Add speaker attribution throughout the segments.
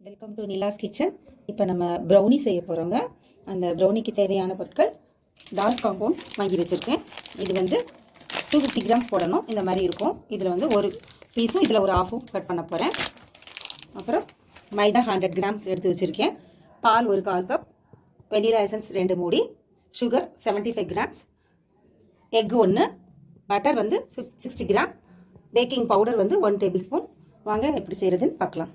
Speaker 1: Welcome to Nila's kitchen. இப்போ நம்ம brownie செய்ய போகிறோங்க. அந்த ப்ரௌனிக்கு தேவையான பொருட்கள் டார்க் காம்பவுண்ட் வாங்கி வச்சுருக்கேன். இது வந்து 250 கிராம்ஸ் போடணும். இந்த மாதிரி இருக்கும். இதில் வந்து ஒரு பீஸும் இதில் ஒரு ஆஃபும் கட் பண்ண போகிறேன். அப்புறம் மைதா 100 கிராம்ஸ் எடுத்து வச்சுருக்கேன். பால் ஒரு 1/4 கப், வெனிலா எசன்ஸ் 2 மூடி, சுகர் 75 கிராம்ஸ், எக் 1, பட்டர் வந்து 60 கிராம், பேக்கிங் பவுடர் வந்து 1 டேபிள் ஸ்பூன். வாங்க எப்படி செய்கிறதுன்னு பார்க்கலாம்.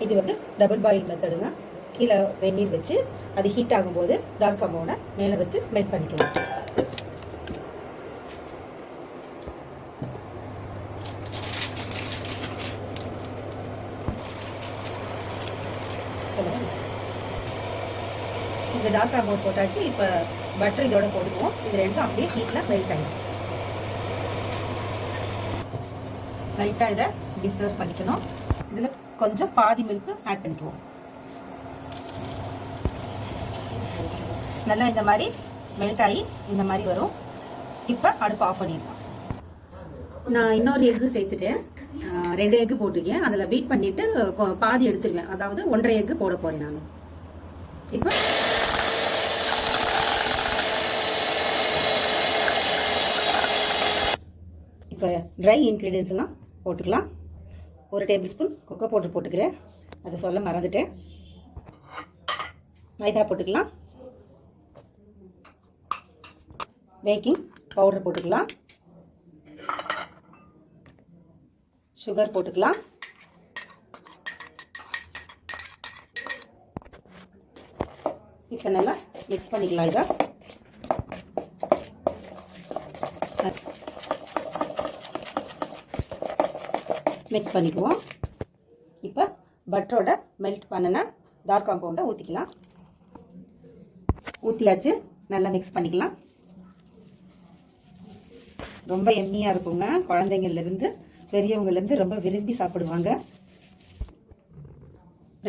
Speaker 1: இது வந்து டபுள் பாயில் மெத்தடுங்க. கீழே வெந்நீர் வச்சு அது ஹீட் ஆகும்போது டார்க் காம்பவுண்டை மேலே வச்சு மெல்ட் பண்ணிக்கலாம். இந்த டார்க் காம்பவுண்ட் போட்டாச்சு. இப்போ பட்டர் இதோட போட்டுக்குவோம். இது ரெண்டும் அப்படியே ஹீட்டில் மெல்ட் ஆகிடும். லைட்டாக இதை டிஸ்டர்ப் பண்ணிக்கணும். இதில் கொஞ்சம் பாதி மில்க்கு ஆட் பண்ணிக்குவோம். நல்லா இந்த மாதிரி மெல்ட் ஆகி இந்த மாதிரி வரும். இப்போ அடுப்பு ஆஃப் பண்ணிடலாம். நான் இன்னொரு எக்கு சேர்த்துட்டேன். 2 எக்கு போட்டிருக்கேன். அதில் பீட் பண்ணிவிட்டு பாதி எடுத்துருவேன். அதாவது 1.5 எக்கு போட போகிறேன் நான். இப்போ ட்ரை இன்க்ரீடியன்ஸ்லாம் போட்டுக்கலாம். 1 டேபிள் ஸ்பூன் கொக்கோ பவுடர் போட்டுக்கிறேன். அதை சொல்ல மறந்துட்டேன். மைதா போட்டுக்கலாம். பேக்கிங் பவுடர் போட்டுக்கலாம். சுகர் போட்டுக்கலாம். இப்போ நல்லா மிக்ஸ் பண்ணிக்கலாம். இதை மிக்ஸ் பண்ணிக்குவோம். இப்போ பட்டரோட மெல்ட் பண்ணின டார்க் காம்பவுண்டை ஊற்றிக்கலாம். ஊற்றியாச்சு. நல்லா மிக்ஸ் பண்ணிக்கலாம். ரொம்ப எம்மியாக இருக்குங்க. குழந்தைங்கள்லேருந்து பெரியவங்கலேருந்து ரொம்ப விரும்பி சாப்பிடுவாங்க.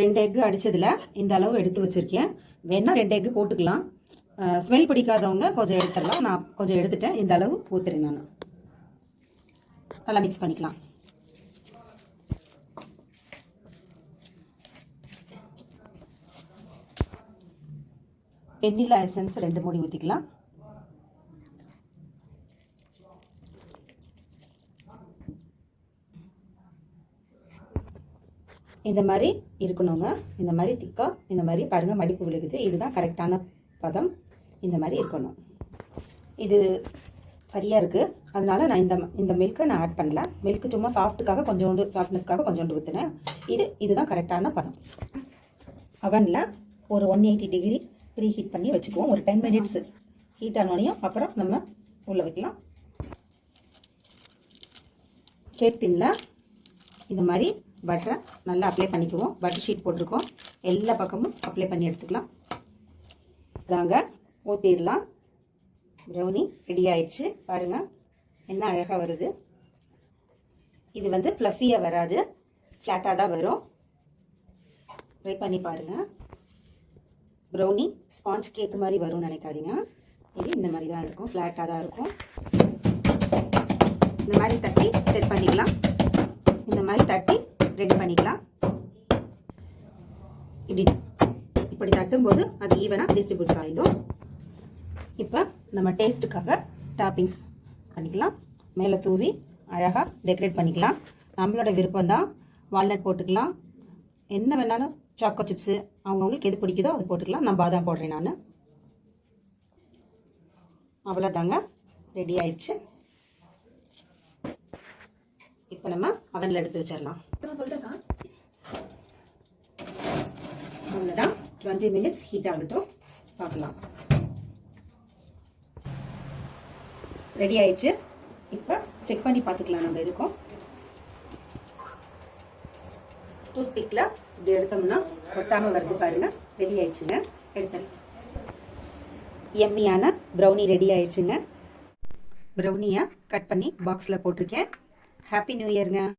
Speaker 1: 2 எக்கு அடித்ததில் இந்த அளவு எடுத்து வச்சுருக்கேன். வேணால் 2 எக்கு போட்டுக்கலாம். ஸ்மெல் பிடிக்காதவங்க கொஞ்சம் எடுத்துடலாம். நான் கொஞ்சம் எடுத்துட்டேன். இந்த அளவு ஊற்றுறேன் நான். நல்லா மிக்ஸ் பண்ணிக்கலாம். வெண்ணிலா எசன்ஸ் 2 மூடி ஊற்றிக்கலாம். இந்த மாதிரி இருக்கணுங்க. இந்த மாதிரி திக்கா இந்த மாதிரி பாருங்கள் மடிப்பு விழுகுது. இதுதான் கரெக்டான பதம். இந்த மாதிரி இருக்கணும். இது சரியாக இருக்குது. அதனால நான் இந்த மில்க்கை நான் ஆட் பண்ணல. மில்க்கு சும்மா சாஃப்ட்டுக்காக கொஞ்சோண்டு, சாஃப்ட்னஸ்க்காக கொஞ்சோண்டு ஊற்றினேன். இதுதான் கரெக்டான பதம். அவனில் ஒரு 180 டிகிரி ப்ரீ ஹீட் பண்ணி வச்சுக்குவோம். ஒரு 10 மினிட்ஸ் ஹீட் ஆனோனையும் அப்புறம் நம்ம உள்ளே வைக்கலாம். கேக் டின்னில் இந்த மாதிரி பட்டரை நல்லா அப்ளை பண்ணிக்குவோம். பட்டர் ஷீட் போட்டிருக்கோம். எல்லா பக்கமும் அப்ளை பண்ணி எடுத்துக்கலாம். இதாங்க ஊற்றிடலாம். ப்ரௌனி ரெடி ஆயிடுச்சு. பாருங்கள் என்ன அழகாக வருது. இது வந்து ஃப்ளஃபியாக வராது, ஃப்ளாட்டாக தான் வரும். ட்ரை பண்ணி பாருங்கள். ப்ரௌனி ஸ்பாஞ்ச் கேக்கு மாதிரி வரும்னு நினைக்காதீங்க. இது இந்த மாதிரி தான் இருக்கும். ஃப்ளாட்டாக தான் இருக்கும். இந்த மாதிரி தட்டி செட் பண்ணிக்கலாம். இந்த மாதிரி தட்டி ரெடி பண்ணிக்கலாம். இப்படி தட்டும்போது அது ஈவனாக டிஸ்ட்ரிபியூட்ஸ் ஆகிடும். இப்போ நம்ம டேஸ்ட்டுக்காக டாப்பிங்ஸ் பண்ணிக்கலாம். மேலே தூவி அழகாக டெக்கரேட் பண்ணிக்கலாம். நம்மளோட விருப்பம் தான். வால்நட் போட்டுக்கலாம். என்ன வேணாலும், சாக்கோ சிப்ஸு அவங்கவுங்களுக்கு எது பிடிக்குதோ அது போட்டுக்கலாம். நான் பாதாம் போடுறேன் நான். அவ்வளோதாங்க, ரெடி ஆயிடுச்சு. இப்போ நம்ம அவனில் எடுத்து வச்சிடலாம். அவ்வளோதான். 20 மினிட்ஸ் ஹீட் ஆகட்டும், பார்க்கலாம். ரெடி ஆயிடுச்சு. இப்போ செக் பண்ணி பார்த்துக்கலாம். நம்ம எதுக்கும் டூத் பிக்கில் இப்படி எடுத்தோம்னா ஒட்டாமல் வருது பாருங்க. ரெடி ஆயிடுச்சுங்க. எடுத்துடலாம். எம்மியான ப்ரௌனி ரெடி ஆயிடுச்சுங்க. ப்ரௌனியை கட் பண்ணி பாக்ஸில் போட்டிருக்கேன். Happy new இயருங்க.